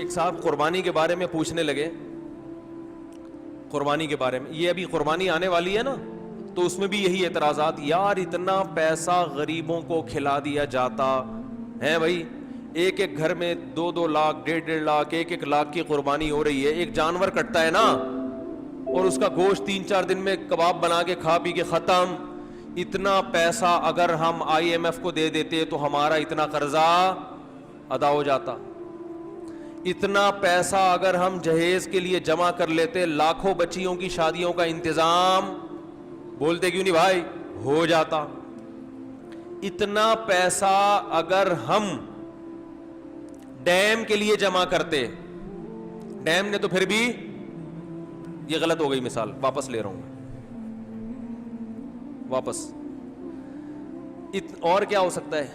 ایک صاحب قربانی کے بارے میں پوچھنے لگے, قربانی کے بارے میں, یہ ابھی قربانی آنے والی ہے نا, تو اس میں بھی یہی اعتراضات, یار اتنا پیسہ غریبوں کو کھلا دیا جاتا ہے بھائی, ایک ایک گھر میں 2-2 لاکھ 1.5 لاکھ 1 لاکھ کی قربانی ہو رہی ہے, ایک جانور کٹتا ہے نا, اور اس کا گوشت 3-4 دن میں کباب بنا کے کھا پی کے ختم. اتنا پیسہ اگر ہم IMF کو دے دیتے تو ہمارا اتنا قرضہ ادا ہو جاتا. اتنا پیسہ اگر ہم جہیز کے لیے جمع کر لیتے, لاکھوں بچیوں کی شادیوں کا انتظام, بولتے کیوں نہیں بھائی, ہو جاتا. اتنا پیسہ اگر ہم ڈیم کے لیے جمع کرتے, ڈیم نے تو پھر بھی, یہ غلط ہو گئی مثال, واپس لے رہا ہوں واپس. اور کیا ہو سکتا ہے,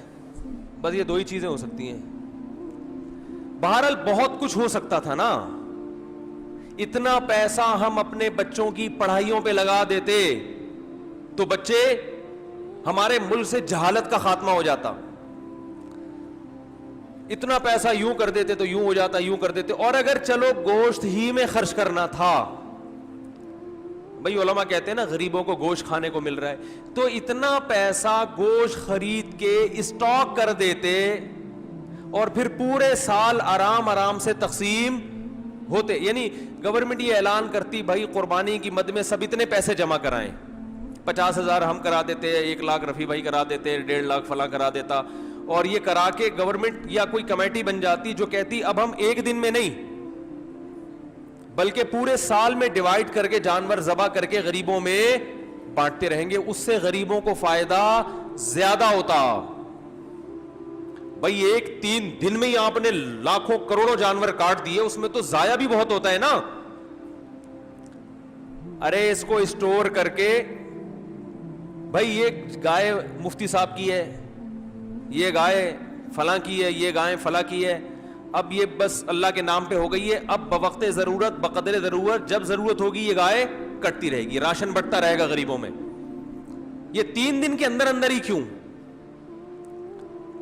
بس یہ 2 ہی چیزیں ہو سکتی ہیں. بہرحال بہت کچھ ہو سکتا تھا نا. اتنا پیسہ ہم اپنے بچوں کی پڑھائیوں پہ لگا دیتے تو بچے, ہمارے ملک سے جہالت کا خاتمہ ہو جاتا. اتنا پیسہ یوں کر دیتے تو یوں ہو جاتا, یوں کر دیتے. اور اگر چلو گوشت ہی میں خرچ کرنا تھا, بھائی علماء کہتے ہیں نا غریبوں کو گوشت کھانے کو مل رہا ہے, تو اتنا پیسہ گوشت خرید کے اسٹاک کر دیتے اور پھر پورے سال آرام سے تقسیم ہوتے. یعنی گورنمنٹ یہ اعلان کرتی بھائی قربانی کی مد میں سب اتنے پیسے جمع کرائیں, 50,000 ہم کرا دیتے, 1 لاکھ رفیع بھائی کرا دیتے, 1.5 لاکھ فلاں کرا دیتا, اور یہ کرا کے گورنمنٹ یا کوئی کمیٹی بن جاتی جو کہتی اب ہم ایک دن میں نہیں بلکہ پورے سال میں ڈیوائیڈ کر کے جانور ذبح کر کے غریبوں میں بانٹتے رہیں گے, اس سے غریبوں کو فائدہ زیادہ ہوتا. بھائی 3 دن میں ہی آپ نے لاکھوں کروڑوں جانور کاٹ دیے, اس میں تو ضائع بھی بہت ہوتا ہے نا. ارے اس کو اسٹور کر کے, بھائی یہ گائے مفتی صاحب کی ہے, یہ گائے فلاں کی ہے, یہ گائے فلاں کی ہے, اب یہ بس اللہ کے نام پہ ہو گئی ہے, اب بوقت ضرورت بقدر ضرورت جب ضرورت ہوگی یہ گائے کٹتی رہے گی, راشن بٹتا رہے گا غریبوں میں. یہ 3 دن کے اندر ہی کیوں,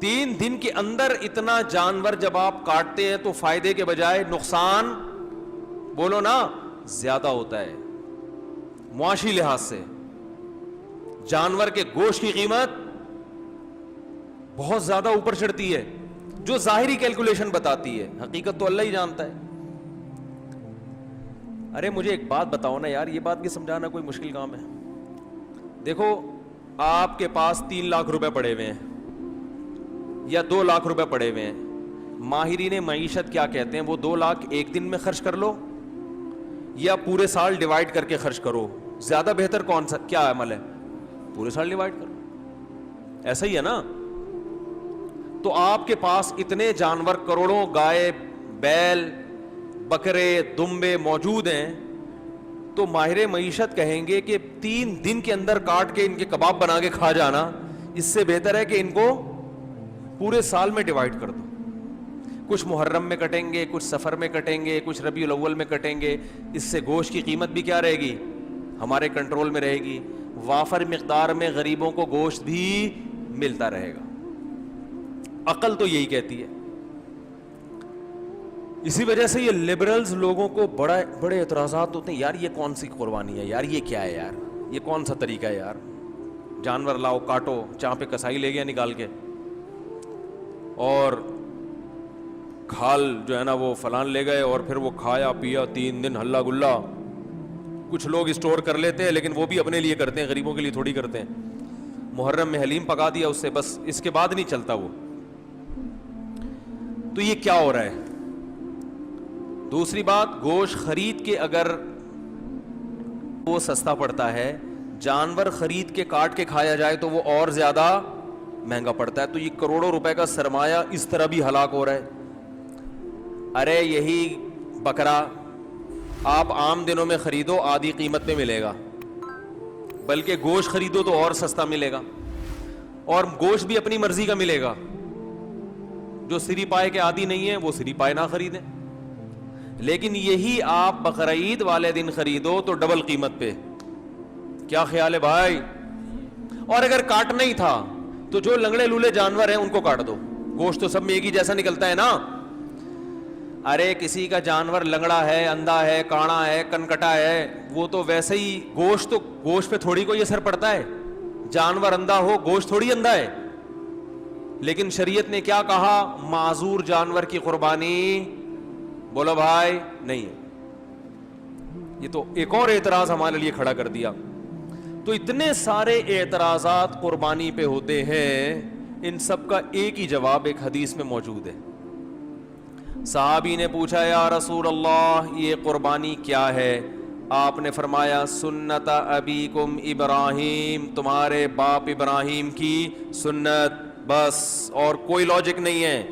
3 دن کے اندر اتنا جانور جب آپ کاٹتے ہیں تو فائدے کے بجائے نقصان, بولو نا, زیادہ ہوتا ہے. معاشی لحاظ سے جانور کے گوشت کی قیمت بہت زیادہ اوپر چڑھتی ہے, جو ظاہری کیلکولیشن بتاتی ہے, حقیقت تو اللہ ہی جانتا ہے. ارے مجھے ایک بات بتاؤ نا یار, یہ بات بھی سمجھانا کوئی مشکل کام ہے. دیکھو آپ کے پاس 3 لاکھ روپے پڑے ہوئے ہیں یا 2 لاکھ روپے پڑے ہوئے ہیں, ماہرین معیشت کیا کہتے ہیں, وہ 2 لاکھ ایک دن میں خرچ کر لو یا پورے سال ڈیوائڈ کر کے خرچ کرو, زیادہ بہتر کون سا, کیا عمل ہے, پورے سال ڈیوائڈ کرو. ایسا ہی ہے نا. تو آپ کے پاس اتنے جانور, کروڑوں گائے, بیل, بکرے, دمبے موجود ہیں, تو ماہر معیشت کہیں گے کہ 3 دن کے اندر کاٹ کے ان کے کباب بنا کے کھا جانا, اس سے بہتر ہے کہ ان کو پورے سال میں ڈیوائڈ کر دو. کچھ محرم میں کٹیں گے, کچھ سفر میں کٹیں گے, کچھ ربیع الاول میں کٹیں گے, اس سے گوشت کی قیمت بھی کیا رہے گی, ہمارے کنٹرول میں رہے گی, وافر مقدار میں غریبوں کو گوشت بھی ملتا رہے گا. عقل تو یہی کہتی ہے. اسی وجہ سے یہ لبرلز لوگوں کو بڑے اعتراضات ہوتے ہیں, یار یہ کون سی قربانی ہے یار, یہ کیا ہے یار, یہ کون سا طریقہ ہے یار, جانور لاؤ کاٹو, جہاں پہ کسائی لے گیا نکال کے, اور کھال جو ہے نا وہ فلان لے گئے, اور پھر وہ کھایا پیا 3 دن ہلا گلا. کچھ لوگ اسٹور کر لیتے ہیں لیکن وہ بھی اپنے لیے کرتے ہیں, غریبوں کے لیے تھوڑی کرتے ہیں. محرم میں حلیم پکا دیا اس سے, بس اس کے بعد نہیں چلتا وہ. تو یہ کیا ہو رہا ہے. دوسری بات, گوشت خرید کے اگر وہ سستا پڑتا ہے, جانور خرید کے کاٹ کے کھایا جائے تو وہ اور زیادہ مہنگا پڑتا ہے. تو یہ کروڑوں روپے کا سرمایہ اس طرح بھی ہلاک ہو رہا ہے. ارے یہی بکرا آپ عام دنوں میں خریدو آدھی قیمت پہ ملے گا, بلکہ گوشت خریدو تو اور سستا ملے گا, اور گوشت بھی اپنی مرضی کا ملے گا. جو سری پائے کے عادی نہیں ہیں وہ سری پائے نہ خریدیں, لیکن یہی آپ بقرعید والے دن خریدو تو ڈبل قیمت پہ. کیا خیال ہے بھائی؟ اور اگر کاٹنا ہی تھا تو جو لنگڑے لولے جانور ہیں ان کو کاٹ دو, گوشت تو سب میں ایک ہی جیسا نکلتا ہے نا. ارے کسی کا جانور لنگڑا ہے, اندھا ہے, کاڑا ہے, کنکٹا ہے, وہ تو ویسے ہی گوشت پہ تھوڑی کوئی اثر پڑتا ہے. جانور اندھا ہو, گوشت تھوڑی اندھا ہے. لیکن شریعت نے کیا کہا, معذور جانور کی قربانی بولو بھائی نہیں ہے. یہ تو ایک اور اعتراض ہمارے لیے کھڑا کر دیا. تو اتنے سارے اعتراضات قربانی پہ ہوتے ہیں, ان سب کا ایک ہی جواب ایک حدیث میں موجود ہے. صحابی نے پوچھا یا رسول اللہ یہ قربانی کیا ہے؟ آپ نے فرمایا سنت ابیکم ابراہیم, تمہارے باپ ابراہیم کی سنت, بس اور کوئی لاجک نہیں ہے.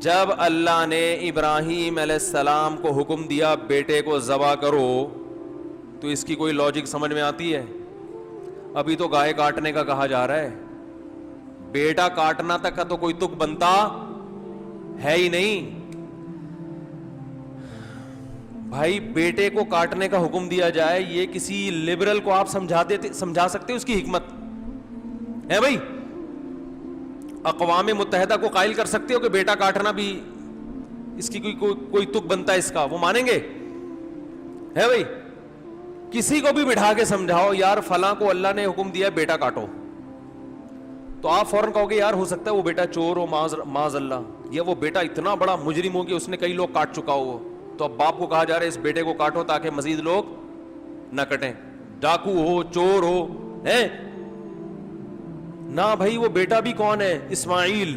جب اللہ نے ابراہیم علیہ السلام کو حکم دیا بیٹے کو ذبح کرو, تو اس کی کوئی لاجک سمجھ میں آتی ہے؟ ابھی تو گائے کاٹنے کا کہا جا رہا ہے, بیٹا کاٹنا تک کا تو کوئی تک بنتا ہے ہی نہیں. بھائی بیٹے کو کاٹنے کا حکم دیا جائے, یہ کسی لبرل کو آپ سمجھا سکتے ہو اس کی حکمت ہے؟ بھائی اقوام متحدہ کو قائل کر سکتے ہو کہ بیٹا کاٹنا بھی اس کی کوئی تک بنتا ہے اس کا؟ وہ مانیں گے؟ ہے بھائی کسی کو بھی بٹھا کے سمجھاؤ یار فلاں کو اللہ نے حکم دیا بیٹا کاٹو, تو آپ فوراً کہو گے یار ہو سکتا ہے وہ بیٹا چور ہو معاذ اللہ, یا وہ بیٹا اتنا بڑا مجرم ہو کہ اس نے کئی لوگ کاٹ چکا ہو, تو اب باپ کو کہا جا رہا ہے اس بیٹے کو کاٹو تاکہ مزید لوگ نہ کٹیں. ڈاکو ہو, چور ہو, ہے نہ بھائی وہ بیٹا بھی کون ہے؟ اسماعیل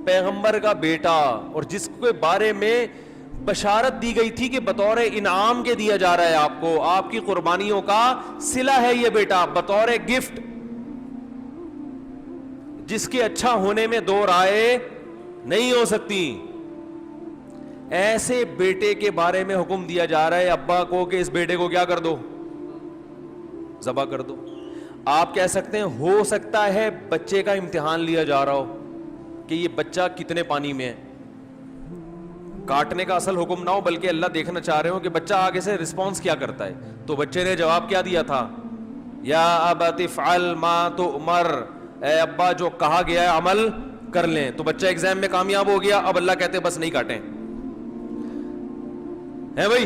پیغمبر کا بیٹا, اور جس کے بارے میں بشارت دی گئی تھی کہ بطور انعام کے دیا جا رہا ہے آپ کو, آپ کی قربانیوں کا صلہ ہے یہ بیٹا, بطور گفٹ, جس کے اچھا ہونے میں دو رائے نہیں ہو سکتی. ایسے بیٹے کے بارے میں حکم دیا جا رہا ہے ابا کو کہ اس بیٹے کو کیا کر دو, ذبح کر دو. آپ کہہ سکتے ہیں ہو سکتا ہے بچے کا امتحان لیا جا رہا ہو کہ یہ بچہ کتنے پانی میں ہے, کاٹنے کا اصل حکم نہ ہو بلکہ اللہ دیکھنا چاہ رہے ہو کہ بچہ آگے سے رسپانس کیا کرتا ہے. تو بچے نے جواب کیا دیا تھا, یا ابت افعل ما تؤمر, اے ابا جو کہا گیا ہے عمل کر لیں. تو بچہ ایگزام میں کامیاب ہو گیا, اب اللہ کہتے بس نہیں کاٹیں. ہے بھائی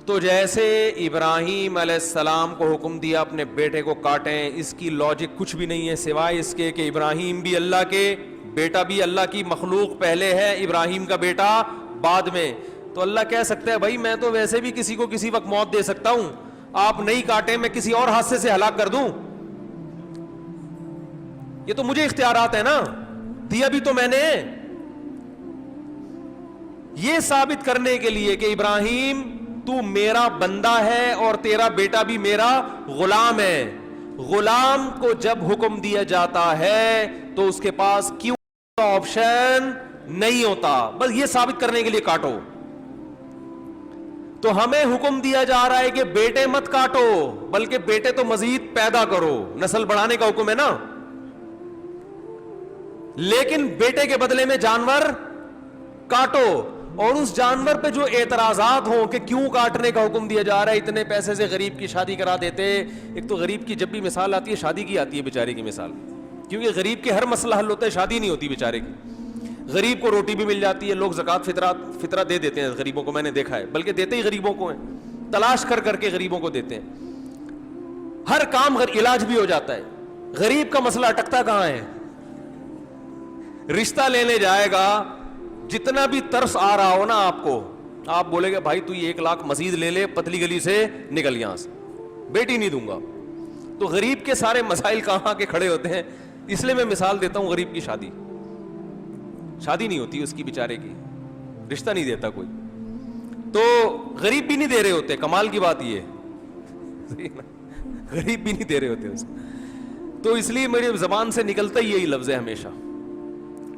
تو جیسے ابراہیم علیہ السلام کو حکم دیا اپنے بیٹے کو کاٹیں, اس کی لاجک کچھ بھی نہیں ہے سوائے اس کے کہ ابراہیم بھی اللہ کے, بیٹا بھی اللہ کی مخلوق پہلے ہے, ابراہیم کا بیٹا بعد میں. تو اللہ کہہ سکتا ہے بھائی میں تو ویسے بھی کسی کو کسی وقت موت دے سکتا ہوں, آپ نہیں کاٹیں میں کسی اور حادثے سے ہلاک کر دوں, یہ تو مجھے اختیارات ہے نا, دیا بھی تو میں نے. یہ ثابت کرنے کے لیے کہ ابراہیم تو میرا بندہ ہے اور تیرا بیٹا بھی میرا غلام ہے. غلام کو جب حکم دیا جاتا ہے تو اس کے پاس کیوں کا آپشن نہیں ہوتا, بس یہ ثابت کرنے کے لیے کاٹو. تو ہمیں حکم دیا جا رہا ہے کہ بیٹے مت کاٹو بلکہ بیٹے تو مزید پیدا کرو, نسل بڑھانے کا حکم ہے نا, لیکن بیٹے کے بدلے میں جانور کاٹو. اور اس جانور پہ جو اعتراضات ہوں کہ کیوں کاٹنے کا حکم دیا جا رہا ہے, اتنے پیسے سے غریب کی شادی کرا دیتے. ایک تو غریب کی جب بھی مثال آتی ہے شادی کی آتی ہے بیچارے کی مثال, کیونکہ غریب کے ہر مسئلہ حل ہوتا ہے, شادی نہیں ہوتی بیچارے کی. غریب کو روٹی بھی مل جاتی ہے, لوگ زکوٰۃ فطرہ دے دیتے ہیں غریبوں کو, میں نے دیکھا ہے, بلکہ دیتے ہی غریبوں کو ہیں, تلاش کر کر کے غریبوں کو دیتے ہیں. ہر کام علاج بھی ہو جاتا ہے. غریب کا مسئلہ اٹکتا کہاں ہے؟ رشتہ لینے جائے گا, جتنا بھی ترس آ رہا ہو نا آپ کو, آپ بولے گے بھائی تو یہ 1 لاکھ مزید لے لے, پتلی گلی سے نکل یہاں سے, بیٹی نہیں دوں گا. تو غریب کے سارے مسائل کہاں کے کھڑے ہوتے ہیں. اس لیے میں مثال دیتا ہوں, غریب کی شادی نہیں ہوتی اس کی بیچارے کی, رشتہ نہیں دیتا کوئی, تو غریب بھی نہیں دے رہے ہوتے. کمال کی بات یہ ہے غریب بھی نہیں دے رہے ہوتے اس کو. تو اس لیے میری زبان سے نکلتا ہی یہی لفظ ہے ہمیشہ.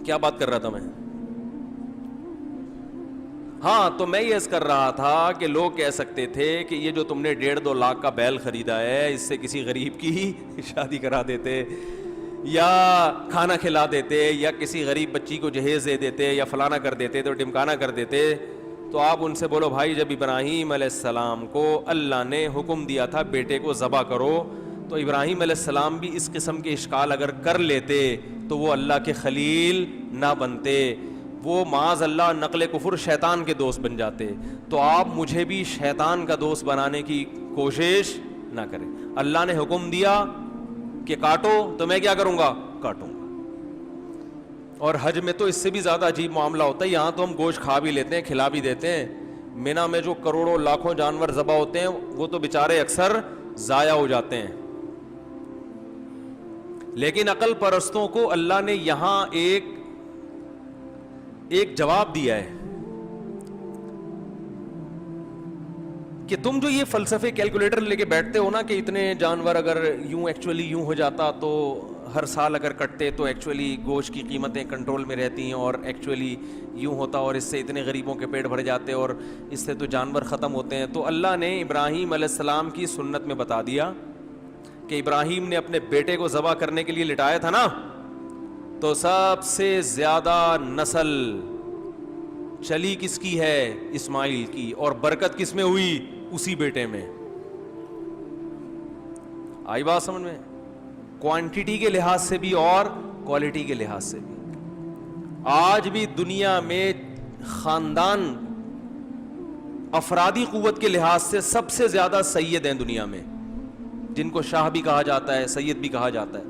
کیا بات کر رہا تھا میں؟ ہاں تو میں یہ عرض کر رہا تھا کہ لوگ کہہ سکتے تھے کہ یہ جو تم نے 1.5-2 لاکھ کا بیل خریدا ہے, اس سے کسی غریب کی شادی کرا دیتے, یا کھانا کھلا دیتے, یا کسی غریب بچی کو جہیز دے دیتے, یا فلانا کر دیتے, تو ڈمکانا کر دیتے. تو آپ ان سے بولو بھائی جب ابراہیم علیہ السلام کو اللہ نے حکم دیا تھا بیٹے کو ذبح کرو, تو ابراہیم علیہ السلام بھی اس قسم کے اشکال اگر کر لیتے تو وہ اللہ کے خلیل نہ بنتے, وہ معاذ اللہ نقل کفر شیطان کے دوست بن جاتے. تو آپ مجھے بھی شیطان کا دوست بنانے کی کوشش نہ کریں. اللہ نے حکم دیا کہ کاٹو تو میں کیا کروں گا, کاٹوں گا. اور حج میں تو اس سے بھی زیادہ عجیب معاملہ ہوتا ہے. یہاں تو ہم گوشت کھا بھی لیتے ہیں, کھلا بھی دیتے ہیں. مینا میں جو کروڑوں لاکھوں جانور ذبح ہوتے ہیں وہ تو بیچارے اکثر ضائع ہو جاتے ہیں. لیکن عقل پرستوں کو اللہ نے یہاں ایک جواب دیا ہے کہ تم جو یہ فلسفے کیلکولیٹر لے کے بیٹھتے ہو نا کہ اتنے جانور اگر یوں ہو جاتا تو ہر سال اگر کٹتے تو ایکچولی گوشت کی قیمتیں کنٹرول میں رہتی ہیں, اور ایکچولی یوں ہوتا اور اس سے اتنے غریبوں کے پیٹ بھر جاتے اور اس سے تو جانور ختم ہوتے ہیں. تو اللہ نے ابراہیم علیہ السلام کی سنت میں بتا دیا کہ ابراہیم نے اپنے بیٹے کو ذبح کرنے کے لیے لٹایا تھا نا, تو سب سے زیادہ نسل چلی کس کی ہے, اسماعیل کی, اور برکت کس میں ہوئی, اسی بیٹے میں. آئی بات سمجھ میں؟ کوانٹٹی کے لحاظ سے بھی اور کوالٹی کے لحاظ سے بھی. آج بھی دنیا میں خاندان افرادی قوت کے لحاظ سے سب سے زیادہ سید ہیں دنیا میں, جن کو شاہ بھی کہا جاتا ہے, سید بھی کہا جاتا ہے,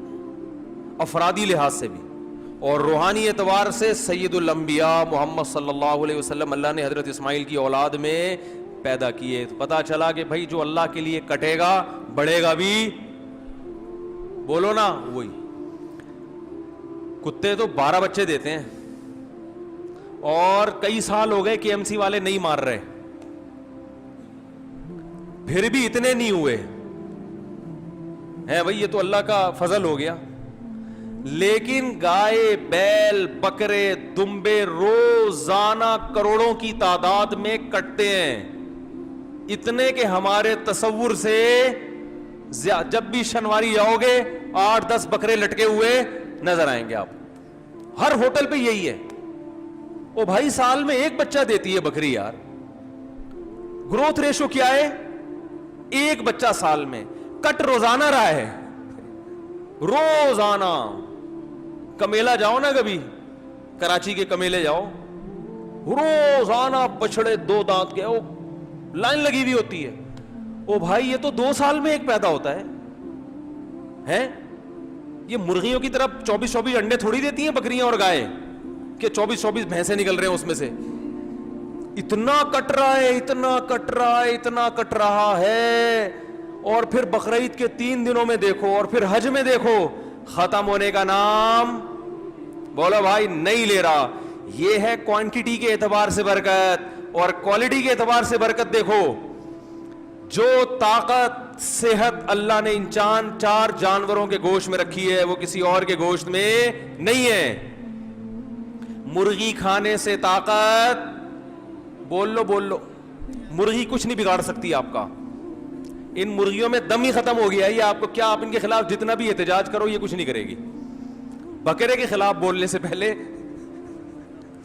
افرادی لحاظ سے بھی. اور روحانی اعتبار سے سید الانبیاء محمد صلی اللہ علیہ وسلم اللہ نے حضرت اسماعیل کی اولاد میں پیدا کیے. پتا چلا کہ بھائی جو اللہ کے لیے کٹے گا بڑھے گا بھی, بولو نا وہی. کتے تو 12 بچے دیتے ہیں اور کئی سال ہو گئے کے ایم سی والے نہیں مار رہے, پھر بھی اتنے نہیں ہوئے ہیں بھائی, یہ تو اللہ کا فضل ہو گیا. لیکن گائے, بیل, بکرے, دمبے روزانہ کروڑوں کی تعداد میں کٹتے ہیں, اتنے کہ ہمارے تصور سے جب بھی شنواری جاؤ گے 8-10 بکرے لٹکے ہوئے نظر آئیں گے آپ. ہر ہوٹل پہ یہی ہے. او بھائی سال میں ایک بچہ دیتی ہے بکری یار, گروتھ ریشو کیا ہے, ایک بچہ سال میں. کٹ روزانہ رہا ہے, روزانہ. کمیلا جاؤ نا کبھی, کراچی کے کمیلے جاؤ, روزانہ بچڑے 2 دانت کے لائن لگی ہوئی ہوتی ہے. او بھائی یہ تو 2 سال میں ایک پیدا ہوتا ہے. یہ مرغیوں کی طرف 24-24 انڈے تھوڑی دیتی ہیں بکریاں اور گائے کہ 24-24 بھینسیں نکل رہے ہیں اس میں سے. اتنا کٹ رہا ہے, اتنا کٹ رہا ہے, اتنا کٹ رہا ہے. اور پھر بقرعید کے 3 دنوں میں دیکھو, اور پھر حج میں دیکھو, ختم ہونے کا نام بولو بھائی نہیں لے رہا. یہ ہے کوانٹٹی کے اعتبار سے برکت, اور کوالٹی کے اعتبار سے برکت دیکھو. جو طاقت صحت اللہ نے ان 4 جانوروں کے گوشت میں رکھی ہے وہ کسی اور کے گوشت میں نہیں ہے. مرغی کھانے سے طاقت, بول لو, مرغی کچھ نہیں بگاڑ سکتی آپ کا. ان مرغیوں میں دم ہی ختم ہو گیا ہے. یہ آپ کو کیا, آپ ان کے خلاف جتنا بھی احتجاج کرو یہ کچھ نہیں کرے گی. بکرے کے خلاف بولنے سے پہلے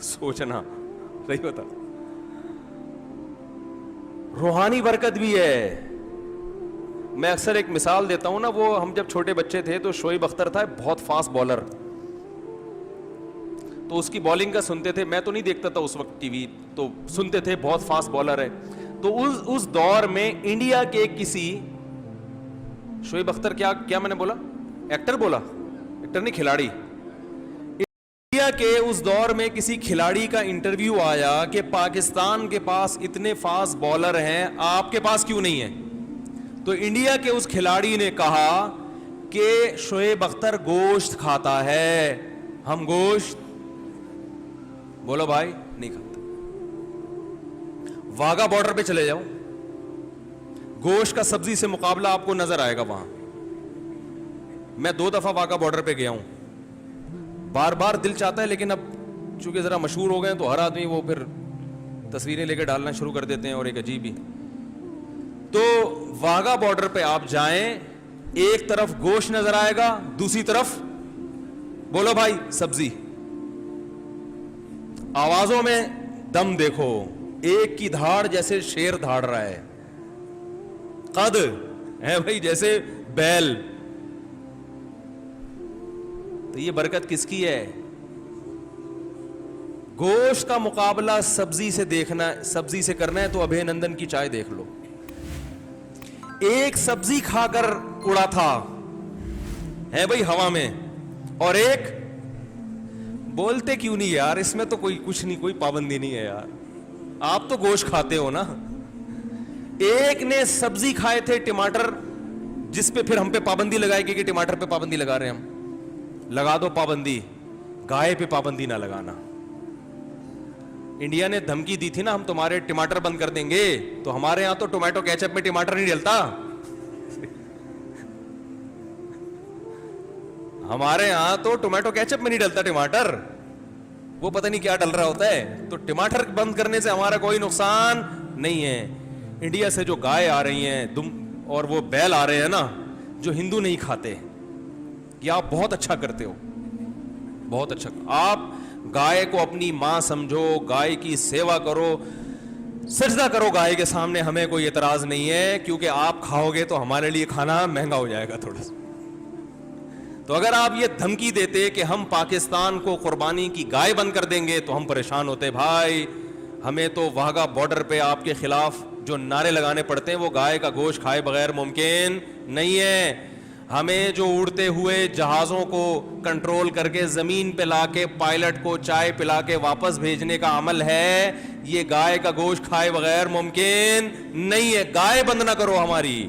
سوچنا صحیح ہوتا. روحانی برکت بھی ہے. میں اکثر ایک مثال دیتا ہوں نا, وہ ہم جب چھوٹے بچے تھے تو شعیب اختر تھا بہت فاسٹ بالر, تو اس کی بالنگ کا سنتے تھے. میں تو نہیں دیکھتا تھا اس وقت ٹی وی, تو سنتے تھے بہت فاسٹ بالر ہے. تو اس دور میں انڈیا کے کسی شعیب اختر, کیا میں نے بولا, ایکٹر بولا, ایکٹر نہیں کھلاڑی. انڈیا کے اس دور میں کسی کھلاڑی کا انٹرویو آیا کہ پاکستان کے پاس اتنے فاسٹ بالر ہیں, آپ کے پاس کیوں نہیں ہے. تو انڈیا کے اس کھلاڑی نے کہا کہ شعیب اختر گوشت کھاتا ہے, ہم گوشت, بولو بھائی, نہیں کھاتے. واگا بارڈر پہ چلے جاؤ, گوشت کا سبزی سے مقابلہ آپ کو نظر آئے گا وہاں. میں 2 دفعہ واگا بارڈر پہ گیا ہوں, بار بار دل چاہتا ہے, لیکن اب چونکہ ذرا مشہور ہو گئے ہیں تو ہر آدمی وہ پھر تصویریں لے کے ڈالنا شروع کر دیتے ہیں, اور ایک عجیب ہی. تو واگا بارڈر پہ آپ جائیں, ایک طرف گوشت نظر آئے گا, دوسری طرف بولو بھائی سبزی. آوازوں میں دم دیکھو, ایک کی دھاڑ جیسے شیر دھاڑ رہا ہے, قد ہے بھائی جیسے بیل. تو یہ برکت کس کی ہے؟ گوشت کا مقابلہ سبزی سے دیکھنا، سبزی سے کرنا ہے تو ابھے نندن کی چائے دیکھ لو. ایک سبزی کھا کر اڑا تھا ہے بھائی ہوا میں، اور ایک بولتے کیوں نہیں یار اس میں تو کوئی کچھ نہیں، کوئی پابندی نہیں ہے یار، آپ تو گوشت کھاتے ہو نا. ایک نے سبزی کھائے تھے ٹماٹر، جس پہ پھر ہم پہ پابندی لگائے گی کہ ٹماٹر پہ پابندی لگا رہے ہیں ہم. لگا دو پابندی، گائے پہ پابندی نہ لگانا. انڈیا نے دھمکی دی تھی نا ہم تمہارے ٹماٹر بند کر دیں گے، تو ہمارے یہاں تو ٹومیٹو کیچپ میں ٹماٹر نہیں ڈلتا. ہمارے یہاں تو ٹومیٹو کیچپ میں نہیں ڈلتا ٹماٹر، وہ پتہ نہیں کیا ڈل رہا ہوتا ہے. تو ٹماٹر بند کرنے سے ہمارا کوئی نقصان نہیں ہے. انڈیا سے جو گائے آ رہی ہیں اور وہ بیل آ رہے ہیں نا جو ہندو نہیں کھاتے، یہ آپ بہت اچھا کرتے ہو، بہت اچھا. آپ گائے کو اپنی ماں سمجھو، گائے کی سیوا کرو، سجدہ کرو گائے کے سامنے، ہمیں کوئی اعتراض نہیں ہے، کیونکہ آپ کھاؤ گے تو ہمارے لیے کھانا مہنگا ہو جائے گا تھوڑا سا. تو اگر آپ یہ دھمکی دیتے کہ ہم پاکستان کو قربانی کی گائے بند کر دیں گے تو ہم پریشان ہوتے. بھائی ہمیں تو واہگہ بارڈر پہ آپ کے خلاف جو نعرے لگانے پڑتے ہیں وہ گائے کا گوشت کھائے بغیر ممکن نہیں ہے. ہمیں جو اڑتے ہوئے جہازوں کو کنٹرول کر کے زمین پہ لا کے پائلٹ کو چائے پلا کے واپس بھیجنے کا عمل ہے، یہ گائے کا گوشت کھائے بغیر ممکن نہیں ہے. گائے بند نہ کرو ہماری.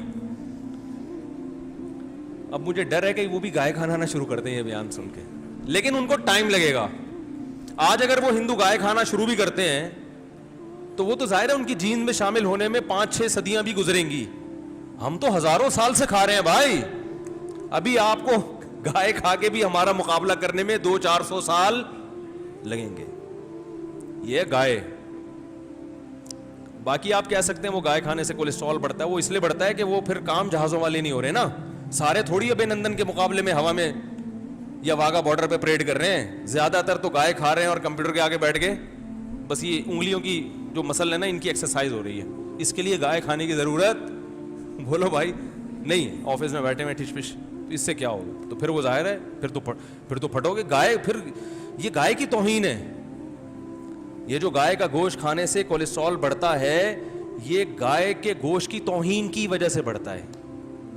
اب مجھے ڈر ہے کہ وہ بھی گائے کھانا نہ شروع کرتے ہیں یہ بیان سن کے، لیکن ان کو ٹائم لگے گا. آج اگر وہ ہندو گائے کھانا شروع بھی کرتے ہیں تو وہ تو ظاہر ہے ان کی جین میں شامل ہونے میں 5-6 صدیاں بھی گزریں گی. ہم تو ہزاروں سال سے کھا رہے ہیں بھائی. ابھی آپ کو گائے کھا کے بھی ہمارا مقابلہ کرنے میں 200-400 سال لگیں گے. یہ گائے. باقی آپ کہہ سکتے ہیں وہ گائے کھانے سے کولیسٹرول بڑھتا ہے، وہ اس لیے بڑھتا ہے کہ وہ پھر کام جہازوں والے نہیں ہو رہے نا. سارے تھوڑی ابے نندن کے مقابلے میں ہوا میں یا واگا بارڈر پہ پریڈ کر رہے ہیں. زیادہ تر تو گائے کھا رہے ہیں اور کمپیوٹر کے آگے بیٹھ کے بس یہ انگلیوں کی جو مسل ہے نا ان کی ایکسرسائز ہو رہی ہے. اس کے لیے گائے کھانے کی ضرورت بولو بھائی نہیں. آفس میں بیٹھے ہوئے ٹھش پش، تو اس سے کیا ہوگا؟ تو پھر وہ ظاہر ہے پھر تو پھٹو گے. گائے پھر یہ گائے کی توہین ہے. یہ جو گائے کا گوشت کھانے سے کولیسٹرول بڑھتا ہے یہ گائے کے گوشت کی توہین کی وجہ سے بڑھتا ہے.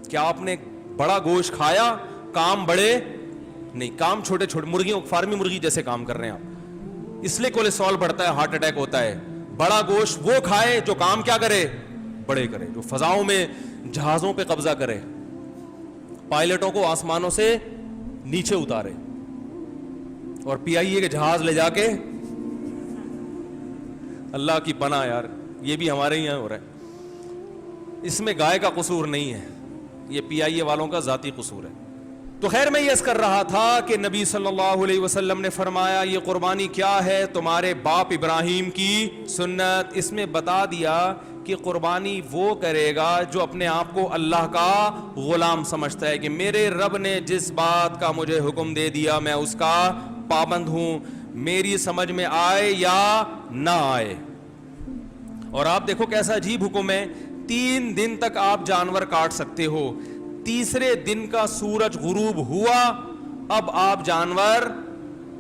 کیا آپ نے بڑا گوشت کھایا؟ کام بڑے نہیں، کام چھوٹے چھوٹے مرغیوں فارمی مرغی جیسے کام کر رہے ہیں آپ، اس لیے کولیسٹرول بڑھتا ہے، ہارٹ اٹیک ہوتا ہے. بڑا گوشت وہ کھائے جو کام کیا کرے؟ بڑے کرے، جو فضاؤں میں جہازوں پہ قبضہ کرے، پائلٹوں کو آسمانوں سے نیچے اتارے اور PIA کے جہاز لے جا کے. اللہ کی پناہ یار، یہ بھی ہمارے ہی یہاں ہو رہا ہے. اس میں گائے کا قصور نہیں ہے، یہ PIA والوں کا ذاتی قصور ہے. تو خیر میں یہ عرض کر رہا تھا کہ نبی صلی اللہ علیہ وسلم نے فرمایا یہ قربانی کیا ہے؟ تمہارے باپ ابراہیم کی سنت. اس میں بتا دیا کہ قربانی وہ کرے گا جو اپنے آپ کو اللہ کا غلام سمجھتا ہے کہ میرے رب نے جس بات کا مجھے حکم دے دیا میں اس کا پابند ہوں، میری سمجھ میں آئے یا نہ آئے. اور آپ دیکھو کیسا عجیب حکم ہے. 3 دن تک آپ جانور کاٹ سکتے ہو، تیسرے دن کا سورج غروب ہوا اب آپ جانور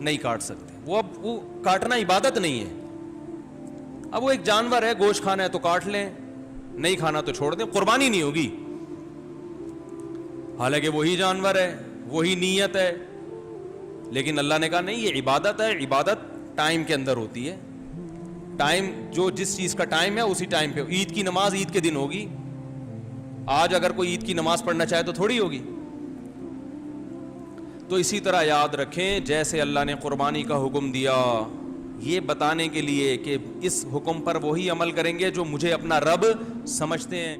نہیں کاٹ سکتے. وہ کاٹنا عبادت نہیں ہے. اب وہ ایک جانور ہے، گوشت کھانا ہے تو کاٹ لیں، نہیں کھانا تو چھوڑ دیں، قربانی نہیں ہوگی. حالانکہ وہی جانور ہے، وہی نیت ہے، لیکن اللہ نے کہا نہیں یہ عبادت ہے. عبادت ٹائم کے اندر ہوتی ہے. ٹائم جو جس چیز کا ٹائم ہے اسی ٹائم پہ. عید کی نماز عید کے دن ہوگی. آج اگر کوئی عید کی نماز پڑھنا چاہے تو تھوڑی ہوگی. تو اسی طرح یاد رکھیں جیسے اللہ نے قربانی کا حکم دیا یہ بتانے کے لیے کہ اس حکم پر وہی عمل کریں گے جو مجھے اپنا رب سمجھتے ہیں.